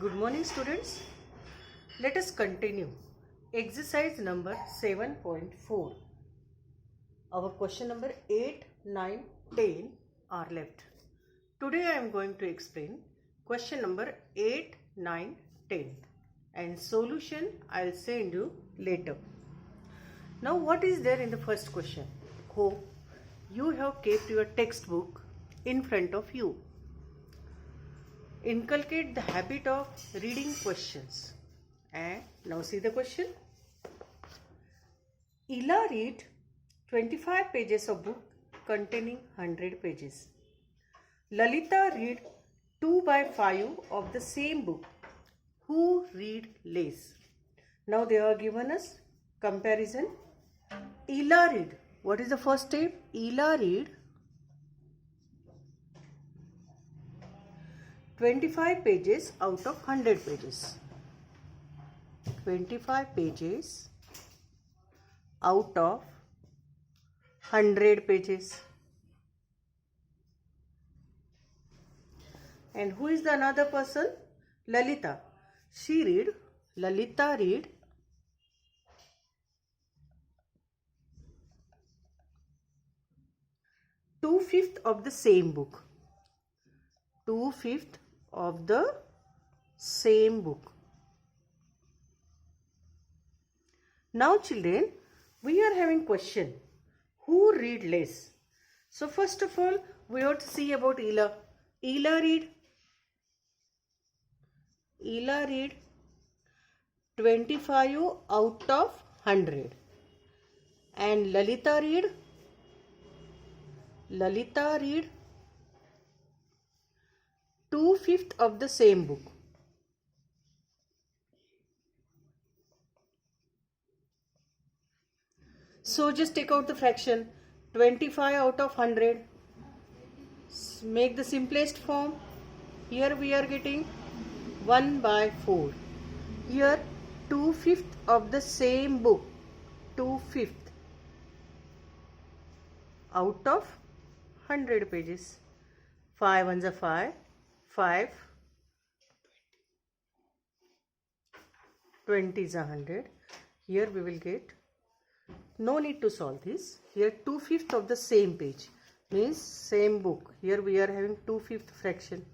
Good morning, students. Let us continue. Exercise number 7.4. Our question number 8, 9, 10 are left. Today I am going to explain question number 8, 9, 10 and solution I will send you later. Now what is there in the first question? Hope you have kept your textbook in front of you. Inculcate the habit of reading questions. And now see the question. Ila read 25 pages of book containing 100 pages. Lalita read 2 by 5 of the same book. Who read less? Now they are given us comparison. Ila read. What is the first step? Ila read 25 pages out of 100 pages. 25 pages out of 100 pages. And who is the another person? Lalita. Lalita read 2/5 of the same book. 2/5 of the same book. Now children, we are having question. Who read less? So first of all, we have to see about Ila. Ila read 25 out of 100. And Lalita read 2/5 of the same book. So just take out the fraction. 25 out of 100. Make the simplest form. Here we are getting 1 by 4. Here 2/5 of the same book. 2/5 out of 100 pages. 5 ones are 5. 5 20 is 100. Here we will get, no need to solve this. Here 2/5 of the same page means same book. Here we are having 2/5 fraction.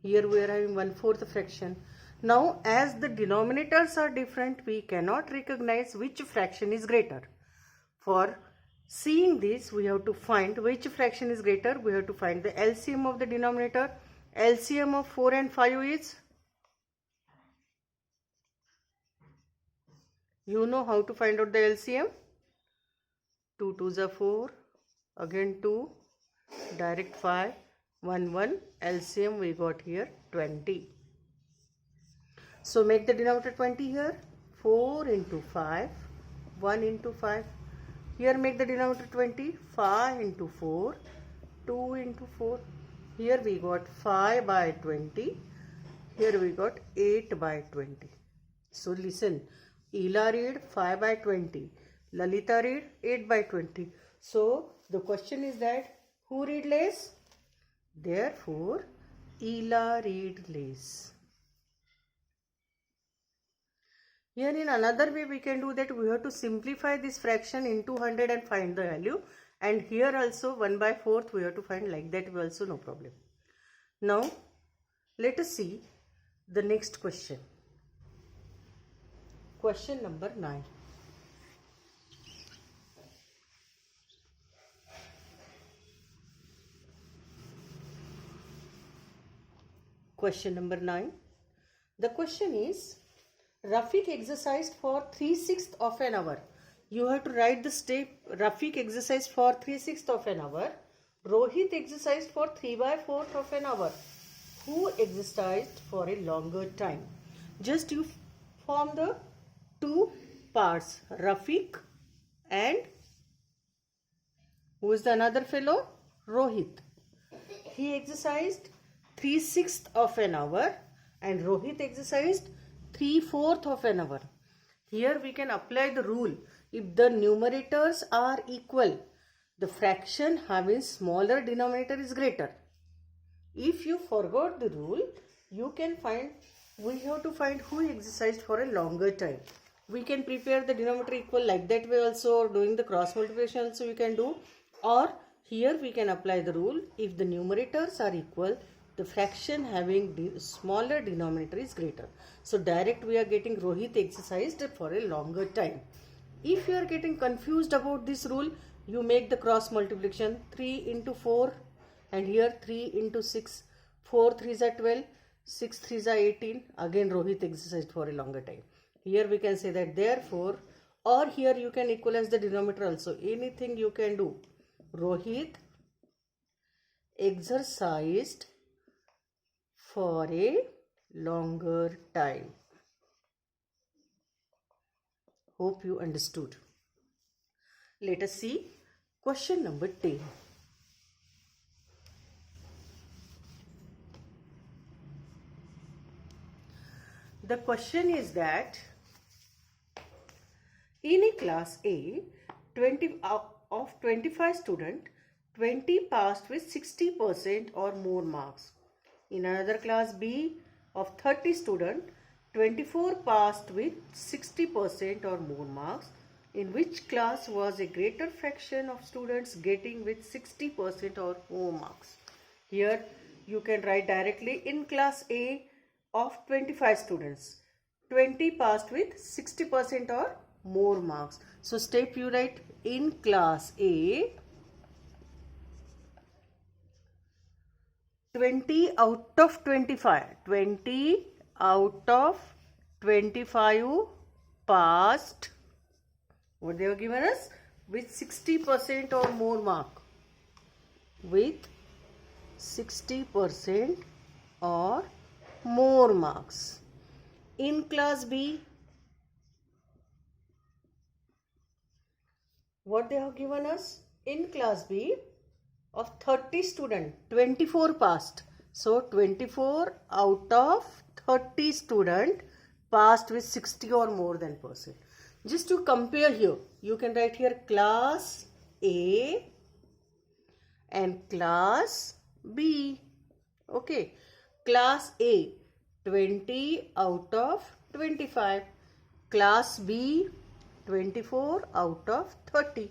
Here we are having 1/4 fraction. Now as the denominators are different, we cannot recognize which fraction is greater. For seeing this, we have to find which fraction is greater. We have to find the LCM of the denominator. LCM of 4 and 5 is, you know how to find out the LCM. 2 2s are 4, again 2, direct 5, 1 1, LCM we got here 20. So make the denominator 20 here. 4 into 5, 1 into 5. Here make the denominator 20, 5 into 4, 2 into 4. Here we got 5 by 20. Here we got 8 by 20. So listen, Ila read 5 by 20. Lalita read 8 by 20. So the question is that who read less? Therefore, Ila read less. Here in another way we can do that. We have to simplify this fraction into 100 and find the value. And here also 1 by 4th we have to find, like that also no problem. Now let us see the next question. Question number 9. Question number 9. The question is, Rafiq exercised for 3/6 of an hour. You have to write the step. Rafiq exercised for 3/6 of an hour. Rohit exercised for 3 by 4th of an hour. Who exercised for a longer time? Just you form the two parts. Rafiq and who is the another fellow? Rohit. He exercised 3/6 of an hour and Rohit exercised 3/4 of an hour. Here we can apply the rule. If the numerators are equal, the fraction having smaller denominator is greater. If you forgot the rule, you can find we have to find who exercised for a longer time. We can prepare the denominator equal like that way also, or doing the cross multiplication also we can do, or here we can apply the rule, if the numerators are equal, the fraction having smaller denominator is greater. So direct we are getting Rohit exercised for a longer time. If you are getting confused about this rule, you make the cross multiplication, 3 into 4 and here 3 into 6, 4 3s are 12, 6 3s are 18. Again Rohit exercised for a longer time. Here we can say that therefore, or here you can equalize the denominator also. Anything you can do. Rohit exercised for a longer time. Hope you understood. Let us see question number 10. The question is that in a class A, 20 of 25 students, 20 passed with 60% or more marks. In another class B of 30 students, 24 passed with 60% or more marks. In which class was a greater fraction of students getting with 60% or more marks? Here you can write directly, in class A of 25 students, 20 passed with 60% or more marks. So step you write, in class A, 20 out of 25, 20 out of 25 passed, what they have given us, with 60% or more mark, with 60% or more marks. In class B, what they have given us, in class B of 30 students, 24 passed. So 24 out of 30 students passed with 60 or more than percent. Just to compare here, you can write here class A and class B. Okay, class A 20 out of 25, class B 24 out of 30.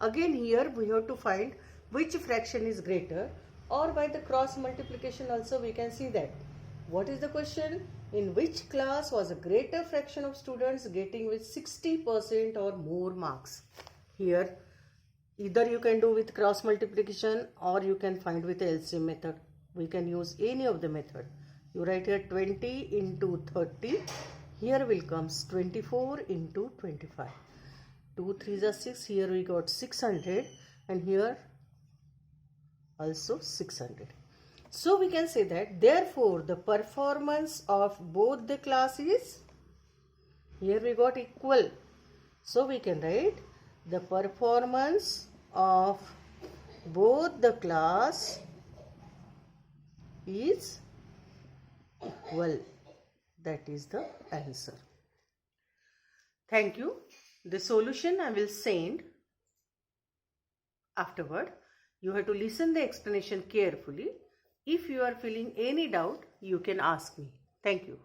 Again here we have to find which fraction is greater, or by the cross multiplication also we can see that. What is the question? In which class was a greater fraction of students getting with 60% or more marks? Here either you can do with cross multiplication or you can find with the LCM method. We can use any of the method. You write here 20 into 30. Here will comes 24 into 25. 2 3s are 6. Here we got 600 and here also 600. So we can say that therefore the performance of both the classes, here we got equal. So we can write the performance of both the class is equal. That is the answer. Thank you. The solution I will send afterward. You have to listen the explanation carefully. If you are feeling any doubt, you can ask me. Thank you.